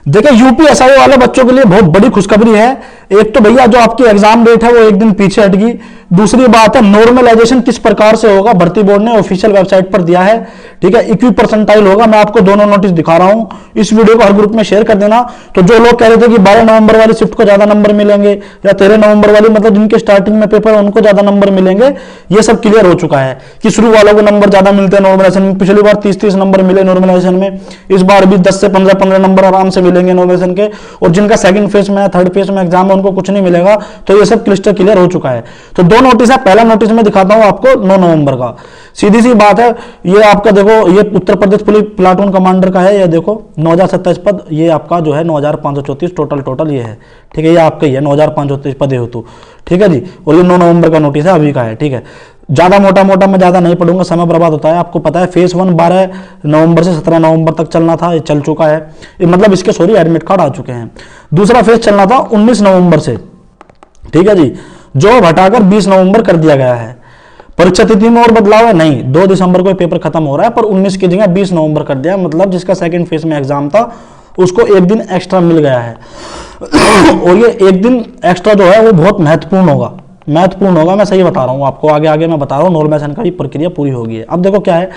देखिए यूपीएसआई वाले बच्चों के लिए बहुत बड़ी खुशखबरी है। एक तो भैया जो आपकी एग्जाम डेट है वो एक दिन पीछे हटगी। दूसरी बात है नॉर्मलाइजेशन किस प्रकार से होगा, भर्ती बोर्ड ने ऑफिशियल वेबसाइट पर दिया है। ठीक है, इक्वी परसेंटाइल होगा। मैं आपको दोनों नोटिस दिखा रहा हूं, इस वीडियो को हर ग्रुप में शेयर कर देना। तो जो लोग कह रहे थे कि 12 नवंबर वाली शिफ्ट को ज्यादा नंबर मिलेंगे या 13 नवंबर वाली, मतलब जिनके स्टार्टिंग में पेपर उनको ज्यादा नंबर मिलेंगे, ये सब क्लियर हो चुका है कि शुरू वालों को नंबर ज्यादा मिलते हैं नॉर्मलाइजेशन में। पिछली बार 30-30 नंबर मिले नॉर्मलाइजेशन में, इस बार भी 10 से 15 नंबर आराम से मिलेंगे नॉर्मलाइजेशन के। और जिनका सेकंड फेज में, थर्ड फेज में एग्जाम है उनको कुछ नहीं मिलेगा। तो ये सब क्लिस्टर क्लियर हो चुका है। तो दो नोटिस है, पहला नोटिस में दिखाता हूं आपको 9 नवंबर का। सीधी सी बात है, ये आपका देखो, ये Uttar Pradesh police platoon commander का है। ये देखो 9027 पद, ये आपका जो है 9534 टोटल ये है। ठीक है, ये आपका ही है 9534 पद हेतु। ठीक है जी, और ये 9 नवंबर का नोटिस है, अभी का है। ठीक है, ज्यादा मोटा मैं ज्यादा नहीं पढ़ूंगा, समय बर्बाद होता है। आपको पता है फेज 1 12 नवंबर से 17 नवंबर तक चलना था, ये चल चुका है। मतलब इसके सॉरी एडमिट कार्ड आ चुके हैं। दूसरा फेज चलना था 19 नवंबर से। ठीक है जी, जो हटाकर 20 नवंबर कर दिया गया है। परीक्षा तिथि में और बदलाव है नहीं, 2 दिसंबर को पेपर खत्म हो रहा है, पर 19 की जगह 20 नवंबर कर दिया। मतलब जिसका सेकंड फेज में एग्जाम था उसको एक दिन एक्स्ट्रा मिल गया है। और ये एक दिन एक्स्ट्रा जो है वो बहुत महत्वपूर्ण होगा। मैं सही बता रहा हूँ आपको, आगे मैं बता रहा हूँ। नॉर्मलाइजेशन का भी प्रक्रिया पूरी होगी है। अब देखो क्या है,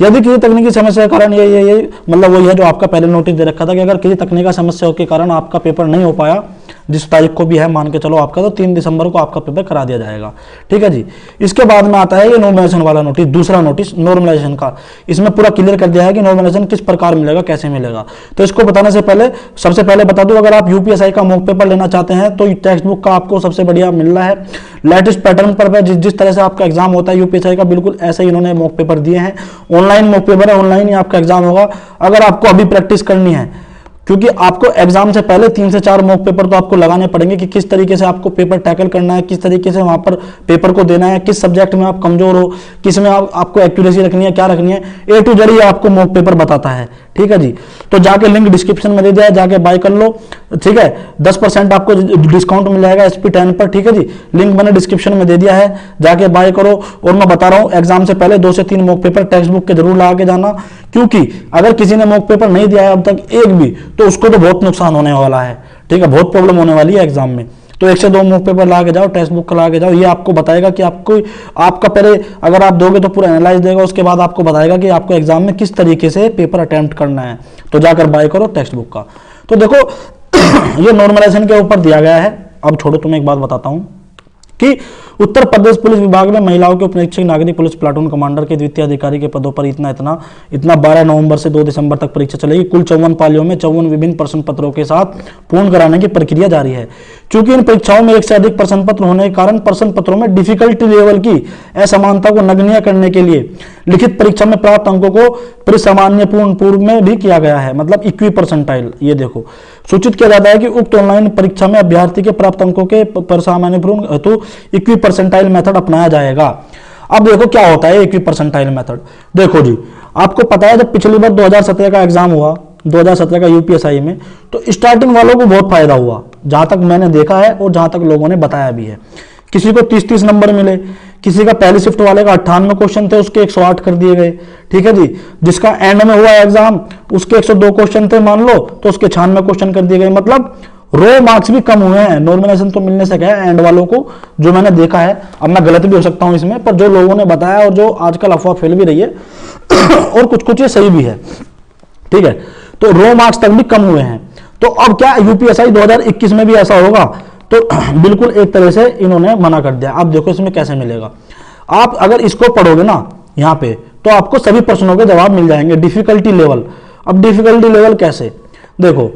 यदि किसी तकनीकी समस्या के कारण ये मतलब वही है जो आपका पहले नोटिस दे रखा था कि अगर किसी तकनीकी समस्या के कारण आपका पेपर नहीं हो पाया, जिस तारीख को भी है मान के चलो आपका, तो 3 दिसंबर को आपका पेपर करा दिया जाएगा। ठीक है जी, इसके बाद में आता है ये नॉर्मलाइजेशन वाला नोटिस, दूसरा नोटिस नॉर्मलाइजेशन का। इसमें पूरा क्लियर कर दिया है कि नॉर्मलाइजेशन किस प्रकार मिलेगा, कैसे मिलेगा। तो इसको बताने से पहले सबसे पहले बता दूं, अगर आप यूपीएसआई का मॉक पेपर लेना चाहते हैं तो टेक्स्ट बुक का आपको सबसे बढ़िया मिल रहा है। लेटेस्ट पैटर्न पर जिस तरह से आपका एग्जाम होता है यूपीएसआई का, बिल्कुल ऐसे ही इन्होंने मॉक पेपर दिए हैं। ऑनलाइन मॉक पेपर है, ऑनलाइन ही आपका एग्जाम होगा। अगर आपको अभी प्रैक्टिस करनी है, क्योंकि आपको एग्जाम से पहले 3 से 4 मॉक पेपर तो आपको लगाने पड़ेंगे कि किस तरीके से आपको पेपर टैकल करना है, किस तरीके से वहां पर पेपर को देना है, किस सब्जेक्ट में आप कमजोर हो, किस में आपको एक्यूरेसी रखनी है, क्या रखनी है, A to Z आपको मॉक पेपर बताता है। ठीक है जी, तो जाके लिंक डिस्क्रिप्शन में दे दिया है, जाके बाय कर लो। ठीक है, 10% आपको डिस्काउंट मिल जाएगा SP10 पर। ठीक है जी, लिंक मैंने डिस्क्रिप्शन में दे दिया है, जाके बाय करो। और मैं बता रहा हूँ एग्जाम से पहले 2 से 3 मॉक पेपर टेक्स्ट बुक के जरूर लगा के जाना, क्योंकि अगर किसी ने मॉक पेपर नहीं दिया है अब तक एक भी, तो उसको तो बहुत नुकसान होने वाला है। ठीक है, बहुत प्रॉब्लम होने वाली है एग्जाम में। तो 1 से 2 मॉक पेपर ला के जाओ, टेक्स्ट बुक ला के जाओ। ये आपको बताएगा कि आपको, आपका पहले अगर आप दोगे तो पूरा एनालाइज देगा, उसके बाद आपको बताएगा कि आपको एग्जाम में किस तरीके से पेपर अटेम्प्ट करना है। तो जाकर बाय करो टेक्स्ट बुक का। तो देखो ये नॉर्मलाइजेशन के ऊपर दिया गया है। अब छोड़ो, तुम्हें एक बात बताता हूं कि उत्तर प्रदेश पुलिस विभाग में महिलाओं के उपनिरीक्षक नागरिक पुलिस प्लाटून कमांडर के द्वितीय अधिकारी के पदों पर इतना 12 नवंबर से 2 दिसंबर तक परीक्षा चलेगी। कुल 54 पालियों में 54 विभिन्न प्रश्न पत्रों के साथ पूर्ण कराने की प्रक्रिया जारी है। चूंकि इन परीक्षाओं में 1 से अधिक प्रश्न पत्र होने के कारण प्रश्न पत्रों में डिफिकल्टी लेवल की असमानता को नगण्य करने के लिए लिखित परीक्षा में प्राप्त अंकों को परिसामान्यपूर्ण पूर्व में भी किया गया है, मतलब इक्वी परसेंटाइल। ये देखो, सूचित किया जाता है कि उक्त ऑनलाइन परीक्षा में अभ्यर्थी के प्राप्त अंकों के परिसामान्यपूर्ण हेतु इक्वी परसेंटाइल मेथड अपनाया जाएगा। अब देखो क्या होता है इक्वी परसेंटाइल मेथड। देखो जी, आपको पता है जब पिछली बार 2017 का एग्जाम हुआ, 2017 का यूपीएसआई में, तो स्टार्टिंग वालों को बहुत फायदा हुआ, जहां तक मैंने देखा है और जहां तक लोगों ने बताया भी है। किसी को 30-30 नंबर मिले, किसी का पहली शिफ्ट वाले का 98 क्वेश्चन थे, उसके 108 कर दिए गए। ठीक है जी, जिसका एंड में हुआ एग्जाम उसके 102 क्वेश्चन थे मान लो, तो उसके 96 क्वेश्चन कर दिए गए। मतलब रो मार्क्स भी कम हुए हैं। नॉर्मलाइजेशन तो मिलने से क्या है एंड वालों को, जो मैंने देखा है। अब मैं गलत भी हो सकता हूं इसमें, पर जो लोगों ने बताया और जो आजकल अफवाह फैल भी रही है और कुछ ये सही भी है। ठीक है, तो रो मार्क्स तक भी कम हुए हैं। तो अब क्या यूपीएसआई 2021 में भी ऐसा होगा? तो बिल्कुल एक तरह से इन्होंने मना कर दिया। अब देखो इसमें कैसे मिलेगा। आप अगर इसको पढ़ोगे ना यहाँ पे, तो आपको सभी प्रश्नों के जवाब मिल जाएंगे। डिफिकल्टी लेवल, अब डिफिकल्टी लेवल कैसे, देखो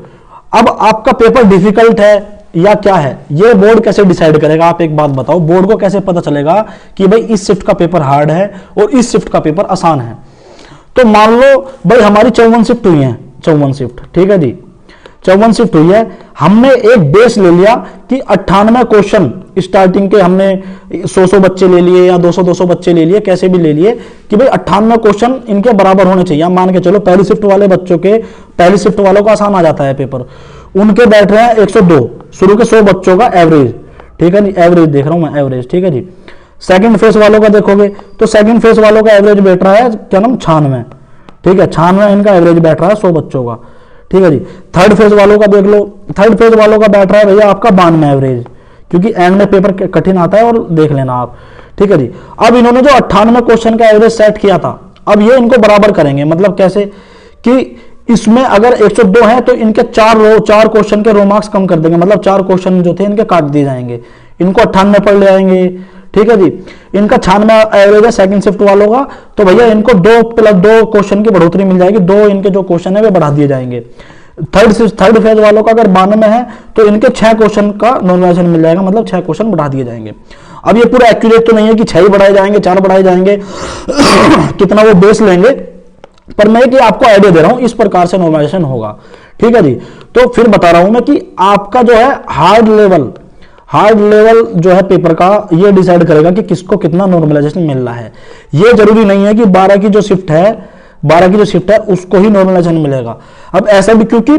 अब आपका पेपर डिफिकल्ट है या क्या है, ये बोर्ड कैसे डिसाइड करेगा? आप एक बात बताओ, बोर्ड को कैसे पता चलेगा कि भाई इस शिफ्ट का पेपर हार्ड है और इस शिफ्ट का पेपर आसान है? तो मान लो भाई हमारी 54 शिफ्ट हुई है, 54 शिफ्ट, ठीक है जी, 54 शिफ्ट हुई है। हमने एक बेस ले लिया कि 98 क्वेश्चन स्टार्टिंग के हमने 100 बच्चे ले लिए या 200 बच्चे ले लिए, कैसे भी ले लिए कि भाई 98 क्वेश्चन इनके बराबर होने चाहिए। मान के चलो पहली शिफ्ट वाले बच्चों के, पहली शिफ्ट वालों का आसान आ जाता है पेपर, उनके बैठ रहे हैं 102 शुरू के 100 बच्चों का एवरेज। ठीक है, एवरेज देख रहा हूं मैं, एवरेज। ठीक है जी, सेकंड फेज वालों का देखोगे तो सेकंड फेज वालों का एवरेज बैठ रहा है क्या नाम 96। ठीक है, 96 इनका एवरेज बैठ रहा है 100 बच्चों का। ठीक है जी। थर्ड फेज वालों का देख लो, थर्ड फेज वालों का बैठ रहा है भैया आपका 92 एवरेज, क्योंकि एंड में पेपर कठिन आता है और देख लेना आप, ठीक है जी। अब इन्होंने जो 98 क्वेश्चन का एवरेज सेट किया था, अब ये इनको बराबर करेंगे, मतलब कैसे कि इसमें अगर 102 है तो इनके 4 क्वेश्चन के रो मार्क्स कम कर देंगे, मतलब 4 क्वेश्चन जो थे इनके काट दिए जाएंगे, इनको 98 पर ले आएंगे, ठीक है जी। इनका 96 एवरेज है सेकंड शिफ्ट वालों का, तो भैया इनको 2+2 क्वेश्चन की बढ़ोतरी मिल जाएगी, 2 इनके जो क्वेश्चन है वे बढ़ा दिए जाएंगे। थर्ड फेज वालों का अगर 92 है तो इनके 6 क्वेश्चन का नॉर्मलाइजेशन मिल जाएगा, मतलब 6 क्वेश्चन बढ़ा दिए जाएंगे। अब ये पूरा एक्यूरेट तो नहीं है कि 6 ही बढ़ाए जाएंगे, 4 बढ़ाए जाएंगे कितना वो बेस लेंगे, पर मैं कि आपको आइडिया दे रहा हूं इस प्रकार से नॉर्मलाइजेशन होगा, ठीक है जी। तो फिर बता रहा हूं मैं कि आपका जो है हार्ड लेवल जो है पेपर का, ये डिसाइड करेगा कि किसको कितना नॉर्मलाइजेशन मिल रहा है। ये जरूरी नहीं है कि 12 की जो शिफ्ट है उसको ही नॉर्मलाइजेशन मिलेगा। अब ऐसा भी, क्योंकि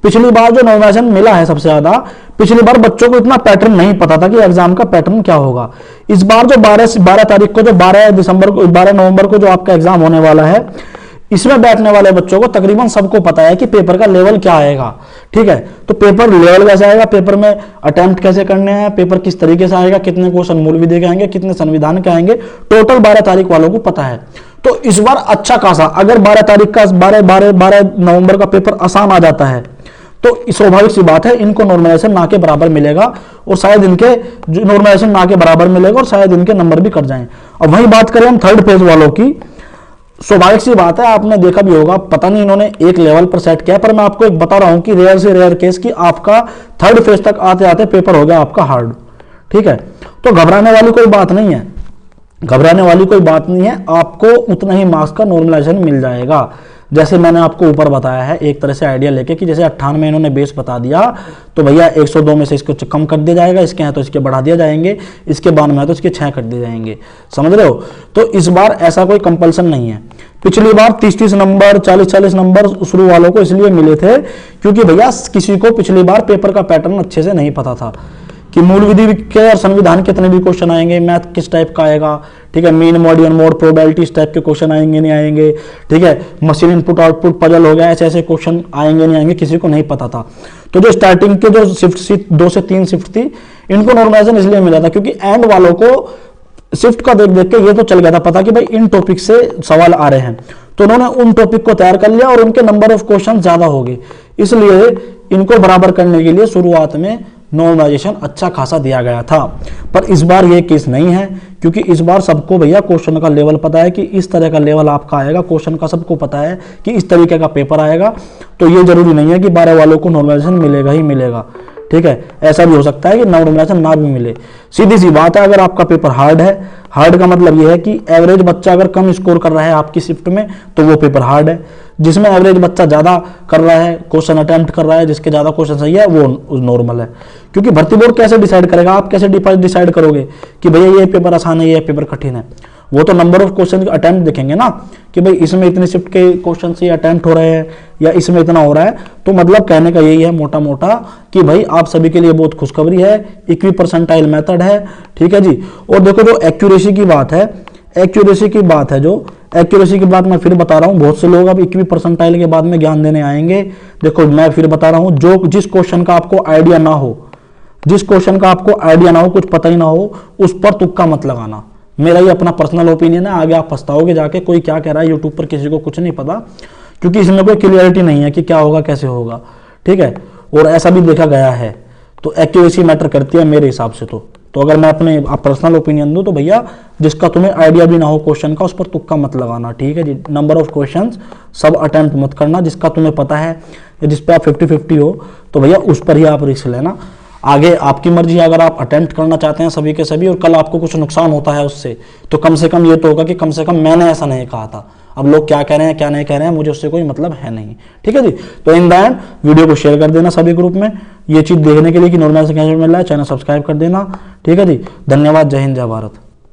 पिछली बार जो नॉर्मलाइजेशन मिला है सबसे ज्यादा, पिछली बार बच्चों को इतना पैटर्न नहीं पता था कि एग्जाम का पैटर्न क्या होगा। इस बार जो 12 तारीख को, जो 12 नवंबर को जो आपका एग्जाम होने वाला है, इसमें बैठने वाले बच्चों को तकरीबन सबको पता है कि पेपर का लेवल क्या आएगा, ठीक है। तो पेपर लेवल कैसे आएगा, पेपर में अटेम्प्ट कैसे करने हैं, पेपर किस तरीके से आएगा, कितने क्वेश्चन मूल विधि के आएंगे, कितने संविधान के आएंगे, टोटल 12 तारीख वालों को पता है। तो इस बार अच्छा खासा, अगर 12 नवंबर का पेपर आसान आ जाता है तो स्वाभाविक सी बात है इनको नॉर्मलाइजेशन ना के बराबर मिलेगा, और शायद इनके नॉर्मलाइजेशन ना के बराबर मिलेगा और शायद इनके नंबर भी कट जाएं। अब वही बात करें हम थर्ड फेज वालों की, स्वाभाविक सी बात है, आपने देखा भी होगा, पता नहीं इन्होंने एक लेवल पर सेट किया, पर मैं आपको एक बता रहा हूं कि रेयर से रेयर केस कि आपका थर्ड फेज तक आते आते पेपर हो गया आपका हार्ड, ठीक है। तो घबराने वाली कोई बात नहीं है, आपको उतना ही मार्क्स का नॉर्मलाइजेशन मिल जाएगा, जैसे मैंने आपको ऊपर बताया है एक तरह से आइडिया लेके कि जैसे 98 इन्होंने बेस बता दिया, तो भैया 102 में से इसको कम कर दिया जाएगा, इसके हैं तो इसके बढ़ा दिया जाएंगे, इसके 92 में है तो इसके 6 कर दिए जाएंगे, समझ रहे हो। तो इस बार ऐसा कोई कंपल्सन नहीं है। पिछली बार 30-30 नंबर, 40-40 नंबर शुरू वालों को इसलिए मिले थे क्योंकि भैया किसी को पिछली बार पेपर का पैटर्न अच्छे से नहीं पता था कि मूल विधि के और संविधान कितने भी क्वेश्चन आएंगे, मैथ किस टाइप का आएगा, ठीक है, मीन मॉड मोड प्रोबेबिलिटी इस टाइप के क्वेश्चन आएंगे नहीं आएंगे, ठीक है, मशीन इनपुट आउटपुट पजल हो गया, ऐसे क्वेश्चन आएंगे नहीं आएंगे, किसी को नहीं पता था। तो जो स्टार्टिंग के जो शिफ्ट 2 से 3 शिफ्ट थी, इनको नॉर्मलाइजेशन इसलिए मिला था क्योंकि एंड वालों को शिफ्ट का देख देख के ये तो चल गया था पता कि भाई इन टॉपिक से सवाल आ रहे हैं, तो उन्होंने उन टॉपिक को तैयार कर लिया और उनके नंबर ऑफ क्वेश्चन ज्यादा हो गए, इसलिए इनको बराबर करने के लिए शुरुआत में नॉर्मलाइजेशन अच्छा खासा दिया गया था। पर इस बार ये केस नहीं है, क्योंकि इस बार सबको भैया क्वेश्चन का लेवल पता है कि इस तरह का लेवल आपका आएगा, क्वेश्चन का सबको पता है कि इस तरीके का पेपर आएगा। तो ये जरूरी नहीं है कि 12 वालों को नॉर्मलाइजेशन मिलेगा ही मिलेगा, ठीक है, ऐसा भी हो सकता है कि नॉर्मलाइजेशन ना भी मिले। सीधी सी बात है, अगर आपका पेपर हार्ड है, हार्ड का मतलब यह है कि एवरेज बच्चा अगर कम स्कोर कर रहा है आपकी शिफ्ट में तो वो पेपर हार्ड है, जिसमें एवरेज बच्चा ज्यादा कर रहा है, क्वेश्चन अटेम्प्ट कर रहा है, जिसके ज्यादा क्वेश्चन सही है वो नॉर्मल है। क्योंकि भर्ती बोर्ड कैसे डिसाइड करेगा, आप कैसे डिसाइड करोगे कि भैया ये पेपर आसान है, ये पेपर कठिन है? वो तो नंबर ऑफ क्वेश्चन अटेम्प्ट देखेंगे ना कि भाई इसमें इतने शिफ्ट के क्वेश्चन से अटेम्प्ट हो रहे हैं या इसमें इतना हो रहा है। तो मतलब कहने का यही है मोटा मोटा कि भाई आप सभी के लिए बहुत खुशखबरी है, इक्वी परसेंटाइल मेथड है, ठीक है जी। और देखो जो एक्यूरेसी की बात है, एक्यूरेसी की बात मैं फिर बता रहा हूं, बहुत से लोग अब इक्वी परसेंटाइल के बाद में ज्ञान देने आएंगे। देखो मैं फिर बता रहा हूं, जिस क्वेश्चन का आपको आइडिया ना हो, कुछ पता ही ना हो, उस पर तुक्का मत लगाना। मेरा ये अपना पर्सनल ओपिनियन है, आगे आप पछताओगे जाके कोई क्या कह रहा है यूट्यूब पर, किसी को कुछ नहीं पता, क्योंकि इसमें कोई क्लियरिटी नहीं है कि क्या होगा कैसे होगा, ठीक है। और ऐसा भी देखा गया है, तो एक्यूरेसी मैटर करती है मेरे हिसाब से। तो अगर मैं अपने पर्सनल ओपिनियन दूं तो भैया जिसका तुम्हें आइडिया भी ना हो क्वेश्चन का, उस पर तुक्का मत लगाना, ठीक है जी। नंबर ऑफ क्वेश्चंस सब अटेम्प्ट मत करना, जिसका तुम्हें पता है या जिस पे आप 50-50 हो तो भैया उस पर ही आप रिस्क लेना। आगे आपकी मर्जी है, अगर आप अटेम्प्ट करना चाहते हैं सभी के सभी और कल आपको कुछ नुकसान होता है उससे, तो कम से कम ये तो होगा कि कम से कम मैंने ऐसा नहीं कहा था। अब लोग क्या कह रहे हैं क्या नहीं कह रहे हैं मुझे उससे कोई मतलब है नहीं, ठीक है जी। तो इन द एंड वीडियो को शेयर कर देना सभी ग्रुप में, ये चीज देखने के लिए कि नॉर्मल से कैसे मिल रहा है, चैनल सब्सक्राइब कर देना, ठीक है जी। धन्यवाद, जय हिंद, जय भारत।